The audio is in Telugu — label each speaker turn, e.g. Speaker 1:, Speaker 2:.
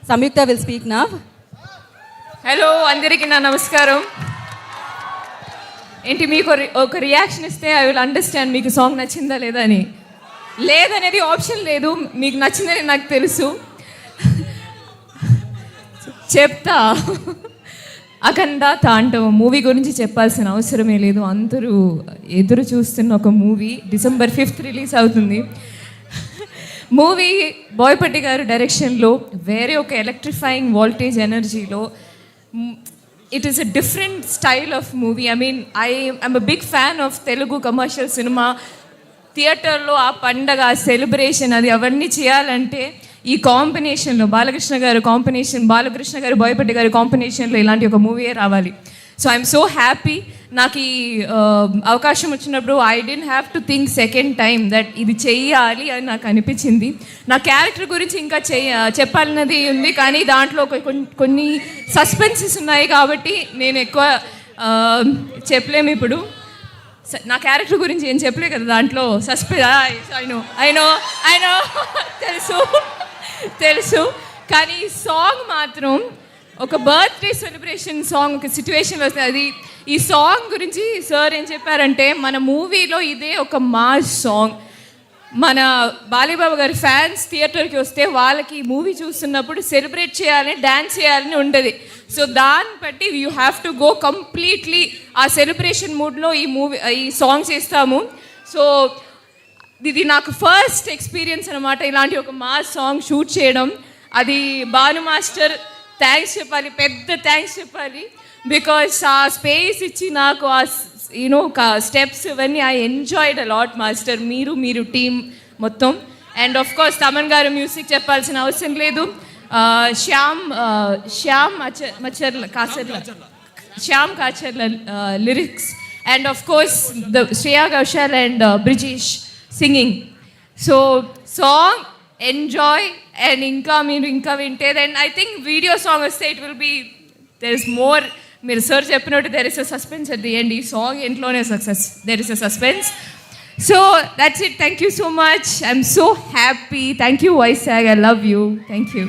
Speaker 1: Samyukta will speak now.
Speaker 2: Hello అందరికీ నా నమస్కారం. ఏంటి మీకు ఒక రియాక్షన్ ఇస్తే ఐ విల్ అండర్స్టాండ్ మీకు సాంగ్ నచ్చిందా లేదా అని. లేదనేది ఆప్షన్ లేదు, మీకు నచ్చిందని నాకు తెలుసు. చెప్తా. అఖండ తాండవం మూవీ గురించి చెప్పాల్సిన అవసరమే లేదు, అందరూ ఎదురు చూస్తున్న ఒక మూవీ. December 5th రిలీజ్ అవుతుంది. మూవీ బోయపట్టి గారు డైరెక్షన్లో వేరే ఒక ఎలక్ట్రిఫైయింగ్ వోల్టేజ్ ఎనర్జీలో it is a different style of movie. I'm a big fan of Telugu commercial సినిమా. థియేటర్లో ఆ పండగ, ఆ సెలబ్రేషన్, అది అవన్నీ చేయాలంటే ఈ కాంబినేషన్లో బాలకృష్ణ గారు బోయపట్టి గారి కాంబినేషన్లో ఇలాంటి ఒక మూవీయే రావాలి. So I'm so happy. నాకు ఈ అవకాశం వచ్చినప్పుడు I didn't have to think second time that ఇది చెయ్యాలి అని నాకు అనిపించింది. నా క్యారెక్టర్ గురించి ఇంకా చెప్పాలన్నది ఉంది, కానీ దాంట్లో కొన్ని సస్పెన్సెస్ ఉన్నాయి కాబట్టి నేను ఎక్కువ చెప్పలేము ఇప్పుడు. నా క్యారెక్టర్ గురించి ఏం చెప్పలే కదా దాంట్లో. ఐ నో తెలుసు కానీ సాంగ్ మాత్రం ఒక బర్త్డే సెలబ్రేషన్ సాంగ్, ఒక సిచ్యువేషన్లో వస్తుంది. అది ఈ సాంగ్ గురించి సార్ ఏం చెప్పారంటే, మన మూవీలో ఇదే ఒక మాస్ సాంగ్. మన బాలీబాబు గారి ఫ్యాన్స్ థియేటర్కి వస్తే వాళ్ళకి ఈ మూవీ చూస్తున్నప్పుడు సెలబ్రేట్ చేయాలని, డ్యాన్స్ చేయాలని ఉంటుంది. సో దాన్ని బట్టి you have to go completely ఆ సెలబ్రేషన్ మూడ్లో ఈ సాంగ్స్ వేస్తాము. సో ఇది నాకు ఫస్ట్ ఎక్స్పీరియన్స్ అనమాట, ఇలాంటి ఒక మాస్ సాంగ్ షూట్ చేయడం. అది భాను మాస్టర్ థ్యాంక్స్ చెప్పాలి, పెద్ద థ్యాంక్స్ చెప్పాలి. బికాస్ ఆ స్పేస్ ఇచ్చి నాకు ఆ స్టెప్స్ ఇవన్నీ I enjoyed a lot master, మీరు టీమ్ మొత్తం. అండ్ ఆఫ్ కోర్స్ తమన్ గారు మ్యూజిక్ చెప్పాల్సిన అవసరం లేదు. Shyam Kasarla lyrics, and of course Shreya Ghoshal and Brijesh singing. So song enjoy. And మీరు ఇంకా వింటే then I think video song వస్తే it will be there is more. మీరు సార్ చెప్పినట్టు there is a suspense at the end. ఈ సాంగ్ ఎంట్లోనే there is a suspense. So that's it. Thank you so much. I'm so happy. Thank you Vizag. I love you. Thank you.